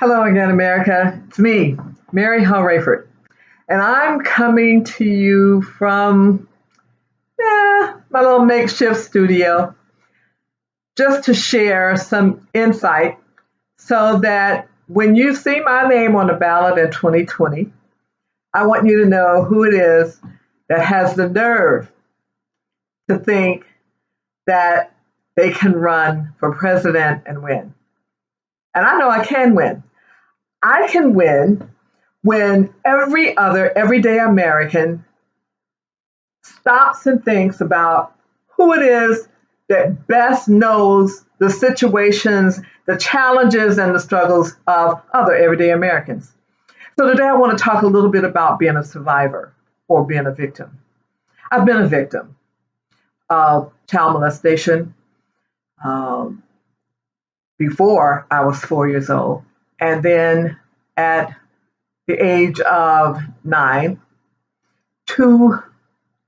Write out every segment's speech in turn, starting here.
Hello again, America. It's me, Mary Hall-Rayford, and I'm coming to you from my little makeshift studio just to share some insight so that when you see my name on the ballot in 2020, I want you to know who it is that has the nerve to think that they can run for president and win. And I know I can win. I can win when every other everyday American stops and thinks about who it is that best knows the situations, the challenges, and the struggles of other everyday Americans. So today I want to talk a little bit about being a survivor or being a victim. I've been a victim of child molestation before I was 4 years old. And then at the age of 9, two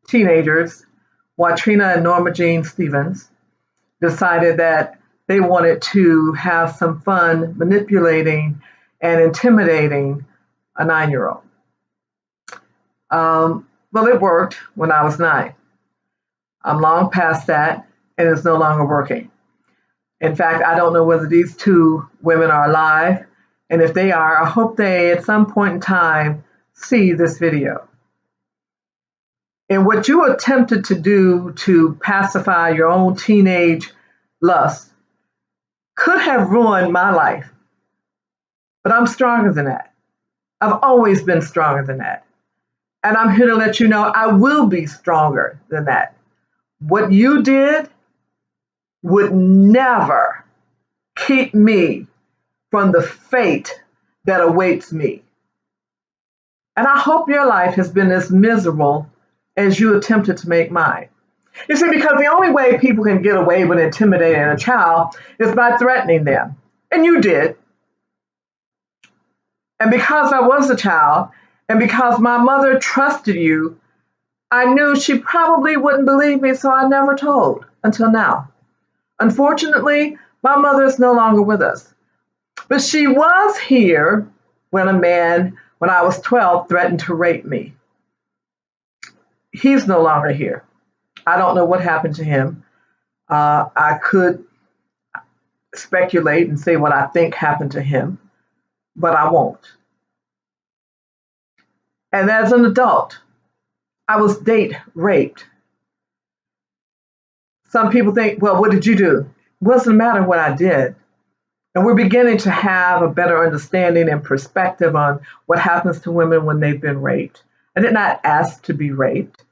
teenagers, Watrina and Norma Jean Stevens, decided that they wanted to have some fun manipulating and intimidating a 9-year-old. Well, it worked when I was 9. I'm long past that, and it's no longer working. In fact, I don't know whether these two women are alive, and if they are, I hope they, at some point in time, see this video. And what you attempted to do to pacify your own teenage lust could have ruined my life. But I'm stronger than that. I've always been stronger than that. And I'm here to let you know I will be stronger than that. What you did would never keep me from the fate that awaits me. And I hope your life has been as miserable as you attempted to make mine. You see, because the only way people can get away with intimidating a child is by threatening them. And you did. And because I was a child, and because my mother trusted you, I knew she probably wouldn't believe me, so I never told until now. Unfortunately, my mother is no longer with us. But she was here when a man, when I was 12, threatened to rape me. He's no longer here. I don't know what happened to him. I could speculate and say what I think happened to him, but I won't. And as an adult, I was date raped. Some people think, well, what did you do? It wasn't matter what I did. And we're beginning to have a better understanding and perspective on what happens to women when they've been raped. I did not ask to be raped.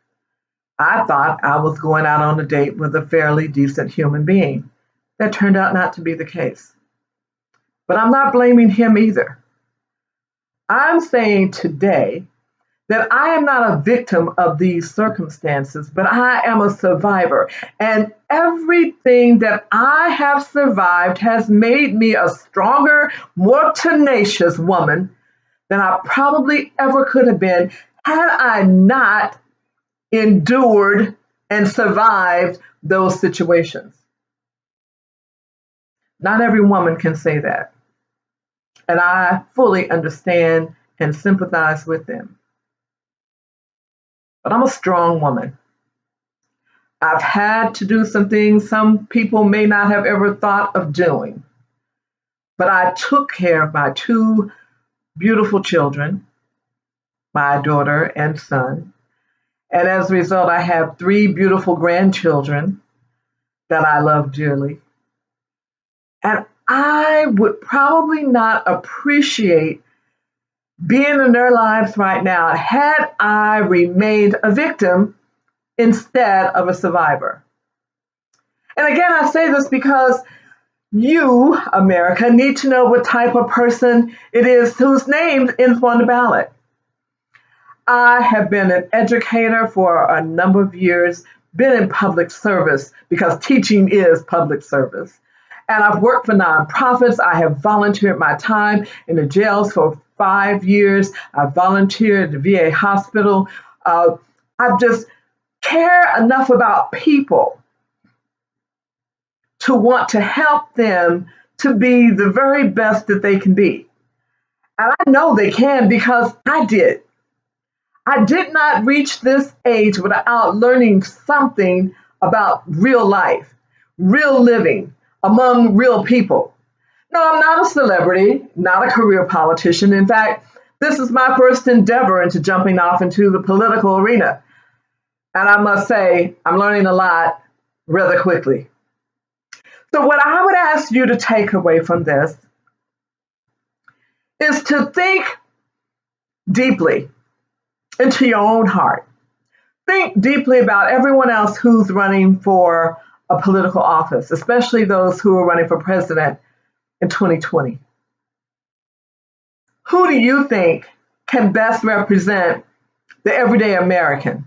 I thought I was going out on a date with a fairly decent human being. That turned out not to be the case. But I'm not blaming him either. I'm saying today that I am not a victim of these circumstances, but I am a survivor. And everything that I have survived has made me a stronger, more tenacious woman than I probably ever could have been had I not endured and survived those situations. Not every woman can say that. And I fully understand and sympathize with them. But I'm a strong woman. I've had to do some things some people may not have ever thought of doing. But I took care of my two beautiful children, my daughter and son. And as a result, I have 3 beautiful grandchildren that I love dearly. And I would probably not appreciate being in their lives right now had I remained a victim instead of a survivor. And again, I say this because you, America, need to know what type of person it is whose name is on the ballot. I have been an educator for a number of years, been in public service because teaching is public service. And I've worked for nonprofits. I have volunteered my time in the jails for 5 years. I volunteered at the VA hospital. I've just cared enough about people to want to help them to be the very best that they can be. And I know they can because I did. I did not reach this age without learning something about real life, real living among real people. No, I'm not a celebrity, not a career politician. In fact, this is my first endeavor into jumping off into the political arena. And I must say, I'm learning a lot rather quickly. So, what I would ask you to take away from this is to think deeply into your own heart. Think deeply about everyone else who's running for a political office, especially those who are running for president in 2020. Who do you think can best represent the everyday American?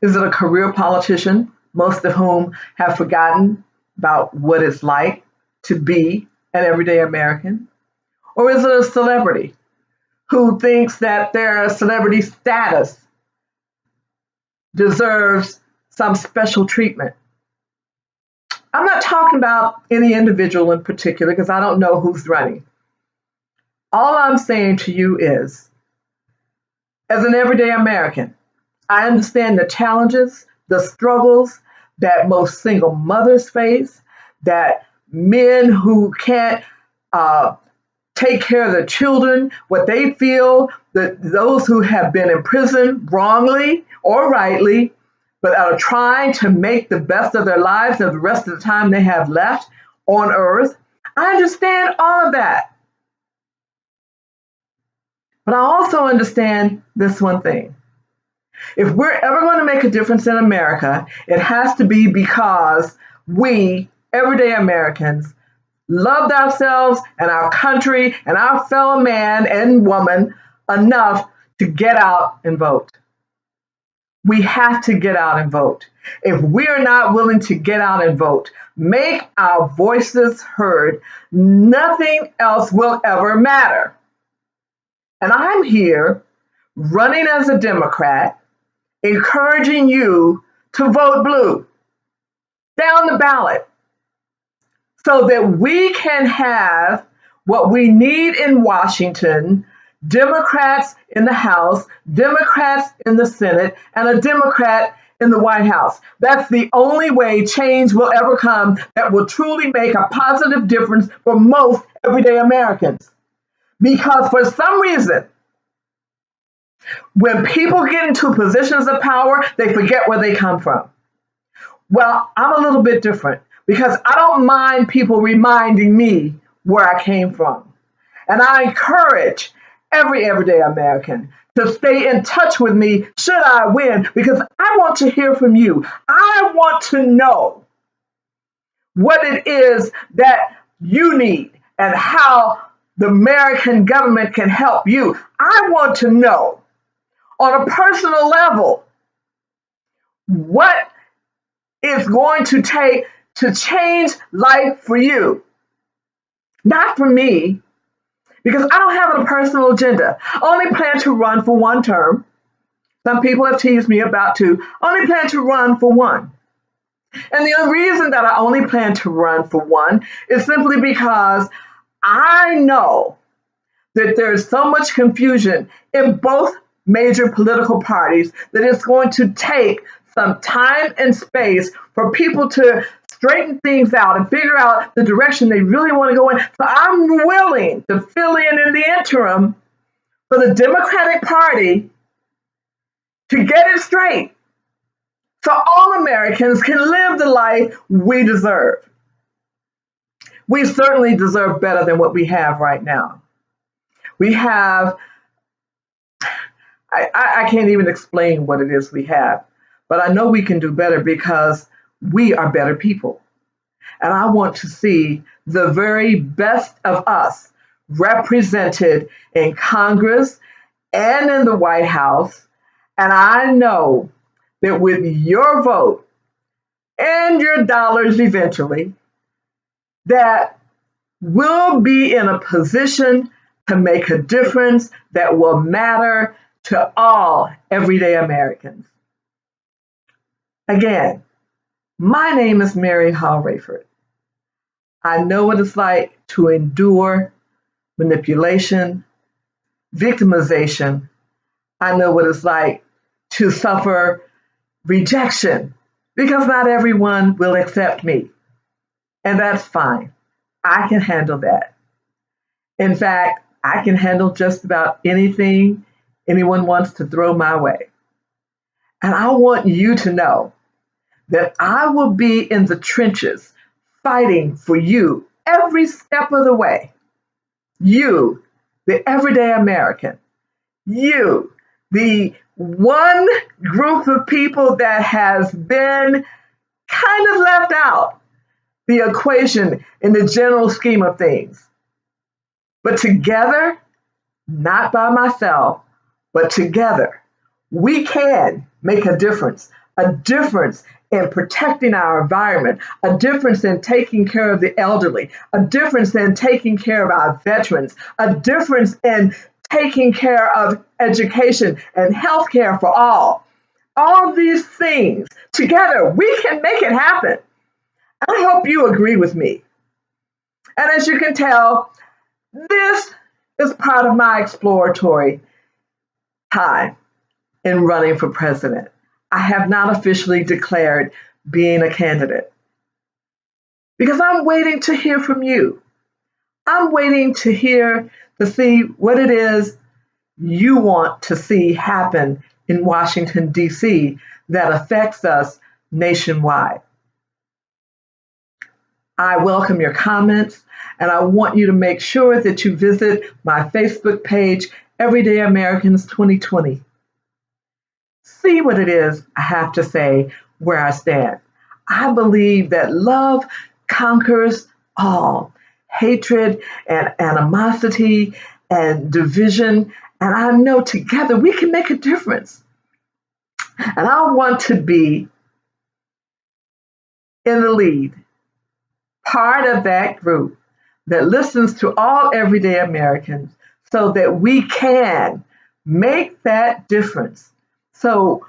Is it a career politician, most of whom have forgotten about what it's like to be an everyday American? Or is it a celebrity who thinks that their celebrity status deserves some special treatment? I'm not talking about any individual in particular because I don't know who's running. All I'm saying to you is, as an everyday American, I understand the challenges, the struggles that most single mothers face, that men who can't take care of their children, what they feel, that those who have been in prison wrongly or rightly, but are trying to make the best of their lives and the rest of the time they have left on earth. I understand all of that. But I also understand this one thing. If we're ever going to make a difference in America, it has to be because we, everyday Americans, loved ourselves and our country and our fellow man and woman enough to get out and vote. We have to get out and vote. If we're not willing to get out and vote, make our voices heard, nothing else will ever matter. And I'm here running as a Democrat, encouraging you to vote blue down the ballot so that we can have what we need in Washington: Democrats in the House, Democrats in the Senate, and a Democrat in the White House. That's the only way change will ever come that will truly make a positive difference for most everyday Americans. Because for some reason, when people get into positions of power, they forget where they come from. Well, I'm a little bit different because I don't mind people reminding me where I came from. And I encourage every everyday American to stay in touch with me should I win, because I want to hear from you. I want to know what it is that you need and how the American government can help you. I want to know on a personal level what it's going to take to change life for you, not for me, because I don't have a personal agenda. I only plan to run for one term. Some people have teased me about two. I only plan to run for one. And the only reason that I only plan to run for one is simply because I know that there's so much confusion in both major political parties that it's going to take some time and space for people to straighten things out and figure out the direction they really want to go in. So I'm willing to fill in the interim for the Democratic Party to get it straight so all Americans can live the life we deserve. We certainly deserve better than what we have right now. We have, I can't even explain what it is we have, but I know we can do better because we are better people. And I want to see the very best of us represented in Congress and in the White House. And I know that with your vote and your dollars eventually, that we'll be in a position to make a difference that will matter to all everyday Americans. Again, my name is Mary Hall-Rayford. I know what it's like to endure manipulation, victimization. I know what it's like to suffer rejection because not everyone will accept me. And that's fine. I can handle that. In fact, I can handle just about anything anyone wants to throw my way. And I want you to know that I will be in the trenches fighting for you every step of the way. You, the everyday American. You, the one group of people that has been kind of left out the equation in the general scheme of things. But together, not by myself, but together, we can make a difference in protecting our environment, a difference in taking care of the elderly, a difference in taking care of our veterans, a difference in taking care of education and healthcare for all. All these things together, we can make it happen. I hope you agree with me. And as you can tell, this is part of my exploratory time in running for president. I have not officially declared being a candidate because I'm waiting to hear from you. I'm waiting to see what it is you want to see happen in Washington, D.C. that affects us nationwide. I welcome your comments, and I want you to make sure that you visit my Facebook page, Everyday Americans 2020. See what it is I have to say where I stand. I believe that love conquers all hatred and animosity and division, and I know together we can make a difference. And I want to be in the lead, part of that group that listens to all everyday Americans so that we can make that difference. So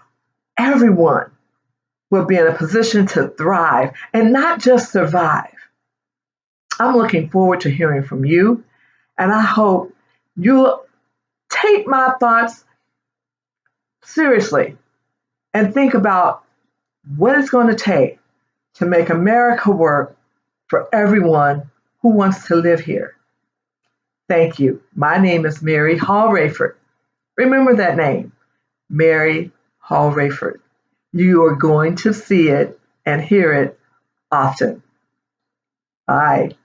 everyone will be in a position to thrive and not just survive. I'm looking forward to hearing from you, and I hope you'll take my thoughts seriously and think about what it's going to take to make America work for everyone who wants to live here. Thank you. My name is Mary Hall-Rayford. Remember that name, Mary Hall-Rayford. You are going to see it and hear it often. Bye.